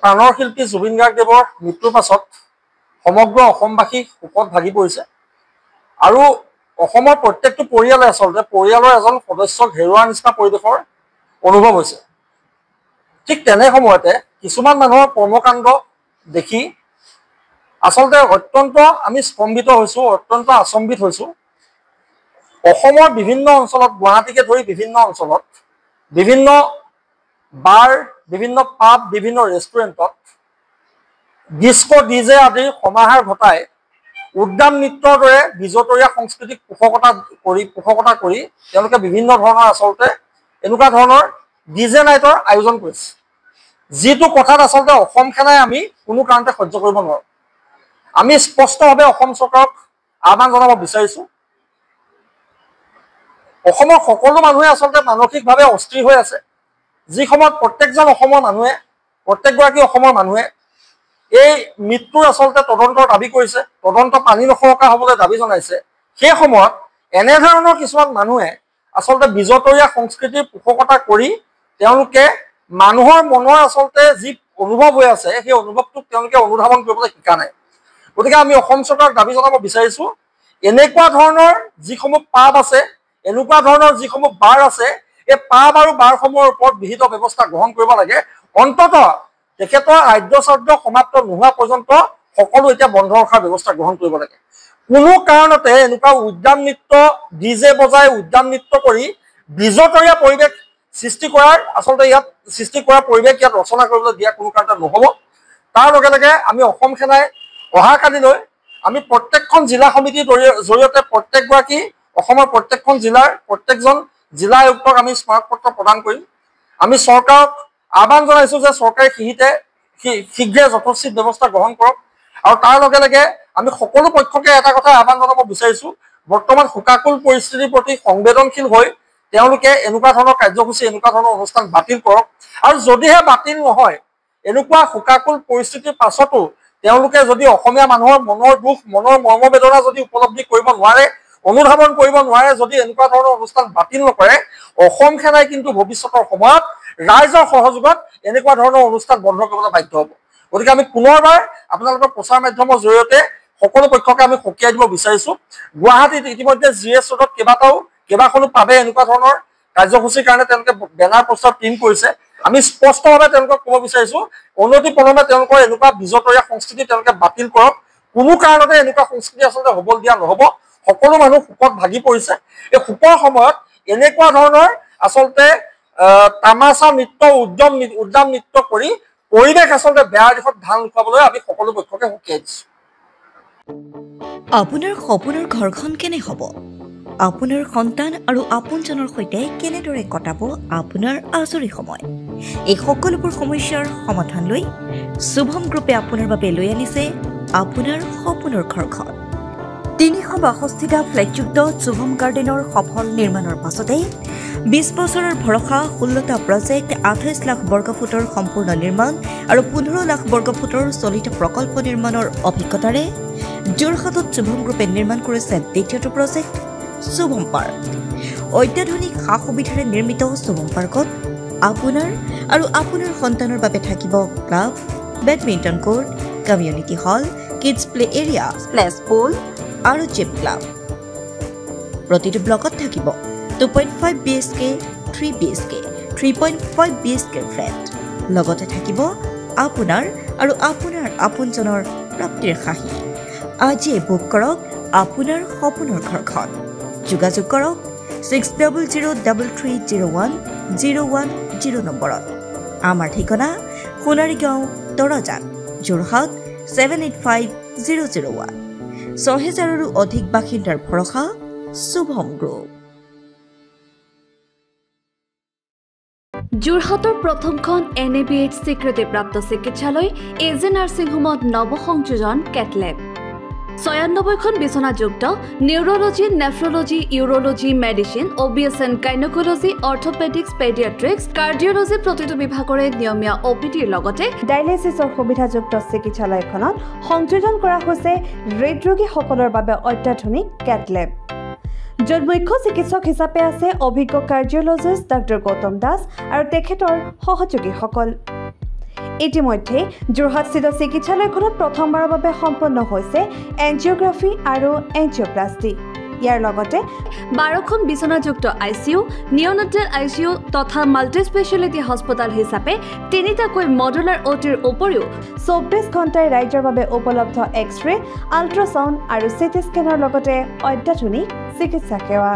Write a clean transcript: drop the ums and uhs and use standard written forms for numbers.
প্ৰাণৰ শিল্পী জুবিন গাৰ্গদেৱৰ মৃত্যুৰ পাছত সমগ্ৰ অসমবাসী শোকত ভাগি পৰিছে আৰু অসমৰ প্ৰত্যেকটো পৰিয়ালে আচলতে পৰিয়ালৰ এজন সদস্যক হেৰুৱাৰ নিচিনা পৰিৱেশৰ অনুভৱ হৈছে। ঠিক তেনে সময়তে কিছুমান মানুহৰ কৰ্মকাণ্ড দেখি আচলতে অত্যন্ত আমি স্তম্ভিত হৈছোঁ, অত্যন্ত আচম্বিত হৈছোঁ। অসমৰ বিভিন্ন অঞ্চলত, গুৱাহাটীকে ধৰি বিভিন্ন অঞ্চলত বিভিন্ন বাৰ, বিভিন্ন পাব, বিভিন্ন ৰেষ্টুৰেণ্টত ডিস্কো ডিজে আদিৰ সমাহাৰ ঘটাই উদ্যান নৃত্যৰ দৰে বিজতৰীয়া সংস্কৃতিক পোষকতা কৰি তেওঁলোকে বিভিন্ন ধৰণৰ আচলতে এনেকুৱা ধৰণৰ ডিজে নাইটৰ আয়োজন কৰিছে, যিটো কথাত আচলতে অসম সেনাই আমি কোনো কাৰণতে সহ্য কৰিব নোৱাৰোঁ। আমি স্পষ্টভাৱে অসম চৰকাৰক আহ্বান জনাব বিচাৰিছোঁ, অসমৰ সকলো মানুহে আচলতে মানসিকভাৱে অস্থিৰ হৈ আছে। যি সময়ত প্ৰত্যেকজন অসমৰ মানুহে, প্ৰত্যেকগৰাকী অসমৰ মানুহে এই মৃত্যুৰ আচলতে তদন্তৰ দাবী কৰিছে, তদন্ত পানী নসৰকা হ'বলৈ দাবী জনাইছে, সেই সময়ত এনেধৰণৰ কিছুমান মানুহে আচলতে বিজতৰীয়া সংস্কৃতিৰ পোষকতা কৰি তেওঁলোকে মানুহৰ মনৰ আচলতে যি অনুভৱ হৈ আছে সেই অনুভৱটোক তেওঁলোকে অনুধাৱন কৰিবলৈ শিকা নাই। গতিকে আমি অসম চৰকাৰক দাবী জনাব বিচাৰিছোঁ, এনেকুৱা ধৰণৰ যিসমূহ পাব আছে, এনেকুৱা ধৰণৰ যিসমূহ বাৰ আছে, এই পাব আৰু বাৰসমূহৰ ওপৰত বিহিত ব্যৱস্থা গ্ৰহণ কৰিব লাগে। অন্ততঃ তেখেতৰ আদ্যশ্ৰাদ্ধ সমাপ্ত নোহোৱা পৰ্যন্ত সকলো এতিয়া বন্ধ ৰখাৰ ব্যৱস্থা গ্ৰহণ কৰিব লাগে। কোনো কাৰণতে এনেকুৱা উদ্যান নৃত্য ডিজে বজাই উদ্যান নৃত্য কৰি বিজতৰীয়া পৰিৱেশ সৃষ্টি কৰাৰ আচলতে ইয়াত পৰিৱেশ ইয়াত ৰচনা কৰিবলৈ দিয়া কোনো কাৰণতে নহ'ব। তাৰ লগে লগে আমি অসম সেনাই অহাকালিলৈ আমি প্ৰত্যেকখন জিলা সমিতিৰ জৰিয়তে প্ৰত্যেকগৰাকী অসমৰ প্ৰত্যেকখন জিলাৰ প্ৰত্যেকজন জিলা আয়ুক্তক আমি স্মাৰকপত্ৰ প্ৰদান কৰিম। আমি চৰকাৰক আহ্বান জনাইছোঁ যে চৰকাৰে শীঘ্ৰে যথোচিত ব্যৱস্থা গ্ৰহণ কৰক। আৰু তাৰ লগে লগে আমি সকলো পক্ষকে এটা কথা আহ্বান জনাব বিচাৰিছোঁ, বৰ্তমান শোকাকুল পৰিস্থিতিৰ প্ৰতি সংবেদনশীল হৈ তেওঁলোকে এনেকুৱা ধৰণৰ কাৰ্যসূচী, এনেকুৱা ধৰণৰ অনুষ্ঠান বাতিল কৰক। আৰু যদিহে বাতিল নহয়, এনেকুৱা শোকাকুল পৰিস্থিতিৰ পাছতো তেওঁলোকে যদি অসমীয়া মানুহৰ মনৰ দুখ, মনৰ মৰ্মবেদনা যদি উপলব্ধি কৰিব নোৱাৰে, অনুধাৱন কৰিব নোৱাৰে, যদি এনেকুৱা ধৰণৰ অনুষ্ঠান বাতিল নকৰে, অসম সেনাই কিন্তু ভৱিষ্যতৰ সময়ত ৰাইজৰ সহযোগত এনেকুৱা ধৰণৰ অনুষ্ঠান বন্ধ কৰিবলৈ বাধ্য হ'ব। গতিকে আমি পুনৰবাৰ আপোনালোকৰ প্ৰচাৰ মাধ্যমৰ জৰিয়তে সকলো পক্ষকে আমি সকীয়াই দিব বিচাৰিছোঁ। গুৱাহাটীত ইতিমধ্যে GS ৰোডত কেইবাখনো পাবে এনেকুৱা ধৰণৰ কাৰ্যসূচীৰ কাৰণে তেওঁলোকে বেনাৰ প্ৰস্তাৱ প্ৰিণ্ট কৰিছে। আমি স্পষ্টভাৱে তেওঁলোকক ক'ব বিচাৰিছোঁ, অনতিপলমে তেওঁলোকৰ এনেকুৱা বিজতৰীয়া সংস্কৃতি তেওঁলোকে বাতিল কৰক। কোনো কাৰণতে এনেকুৱা সংস্কৃতি আচলতে হ'বলৈ দিয়া নহ'ব। সকলো মানুহ শোকত ভাগি পৰিছে। এই শোকৰ সময়ত এনেকুৱা ধৰণৰ আচলতে তামাচা নৃত্য, উদ্যান নৃত্য কৰি পৰিৱেশ আচলতে বেয়া দিশত ঢাল নোখোৱাবলৈ আমি সকলো পক্ষকে সকীয়াই দিছোঁ। আপোনাৰ সপোনৰ ঘৰখন কেনে হ'ব? আপোনাৰ সন্তান আৰু আপোনজনৰ সৈতে কেনেদৰে কটাব আপোনাৰ আজৰি সময়? এই সকলোবোৰ সমস্যাৰ সমাধান লৈ শুভম গ্ৰুপে আপোনাৰ বাবে লৈ আনিছে আপোনাৰ সপোনৰ ঘৰখন। 362টা ফ্লেটযুক্ত শুভম গাৰ্ডেনৰ সফল নিৰ্মাণৰ পাছতে 20 বছৰৰ ভৰসা, 16টা প্ৰজেক্ট, 28 লাখ বৰ্গফুটৰ সম্পূৰ্ণ নিৰ্মাণ আৰু 15 লাখ বৰ্গফুটৰ চলিত প্ৰকল্প নিৰ্মাণৰ অভিজ্ঞতাৰে যোৰহাটত শুভম গ্ৰুপে নিৰ্মাণ কৰিছে দ্বিতীয়টো প্ৰজেক্ট শুভম পাৰ্ক। অত্যাধুনিক সা সুবিধাৰে নিৰ্মিত শুভম পাৰ্কত আপোনাৰ আৰু আপোনাৰ সন্তানৰ বাবে থাকিব club, badminton court, community hall, kids play area, splash pool আৰু জিম ক্লাব। প্ৰতিটো ব্লকত থাকিব 2.5 BHK, 3 BHK, 3.5 BHK ফ্লেট। লগতে থাকিব আপোনাৰ আৰু আপোনাৰ আপোনজনৰ প্ৰাপ্তিৰ সাহী। আজিয়ে বুক কৰক আপোনাৰ সপোনৰ ঘৰখন। যোগাযোগ কৰক 6000330101 নম্বৰত। আমাৰ ঠিকনা সোণাৰীগাঁও, তৰাজান, যোৰহাট 785001। 6000ৰো অধিক বাসিন্দাৰ ভৰসা শুভম গ্ৰুপ। যোৰহাটৰ প্ৰথমখন NABH স্বীকৃতিপ্ৰাপ্ত চিকিৎসালয় AJ নাৰ্ছিং হোমত নৱসংযোজন কেটলেব। 96খন বিচনাযুক্ত neurology, nephrology, urology, medicine, OBS and gynaecology, orthopaedics, paediatrics, cardiology প্ৰতিটো বিভাগৰে নিয়মীয়া OPDৰ লগতে ডায়েলিচিছৰ সুবিধাযুক্ত চিকিৎসালয়খনত সংযোজন কৰা হৈছে হৃদৰোগীসকলৰ বাবে অত্যাধুনিক কেটলেব। য'ত মুখ্য চিকিৎসক হিচাপে আছে অভিজ্ঞ কাৰ্ডিঅলজিষ্ট ডাক্তৰ গৌতম দাস আৰু তেখেতৰ সহযোগীসকল। ইতিমধ্যে যোৰহাটস্থিত চিকিৎসালয়খনত প্ৰথমবাৰৰ বাবে সম্পন্ন হৈছে এনজিঅ'গ্ৰাফি আৰু এনজিঅ'প্লাষ্টি। ইয়াৰ লগতে 12খন বিচনাযুক্ত ICU, নিঅ'নেটেল ICU তথা মাল্টি স্পেচিয়েলিটি হস্পিটেল হিচাপে 3টাকৈ মডুলাৰ OTৰ উপৰিও 24 ঘণ্টাই ৰাইজৰ বাবে উপলব্ধ এক্স-ৰে, আল্ট্ৰাছাউণ্ড আৰু চিটি স্কেনৰ লগতে অত্যাধুনিক চিকিৎসা সেৱা।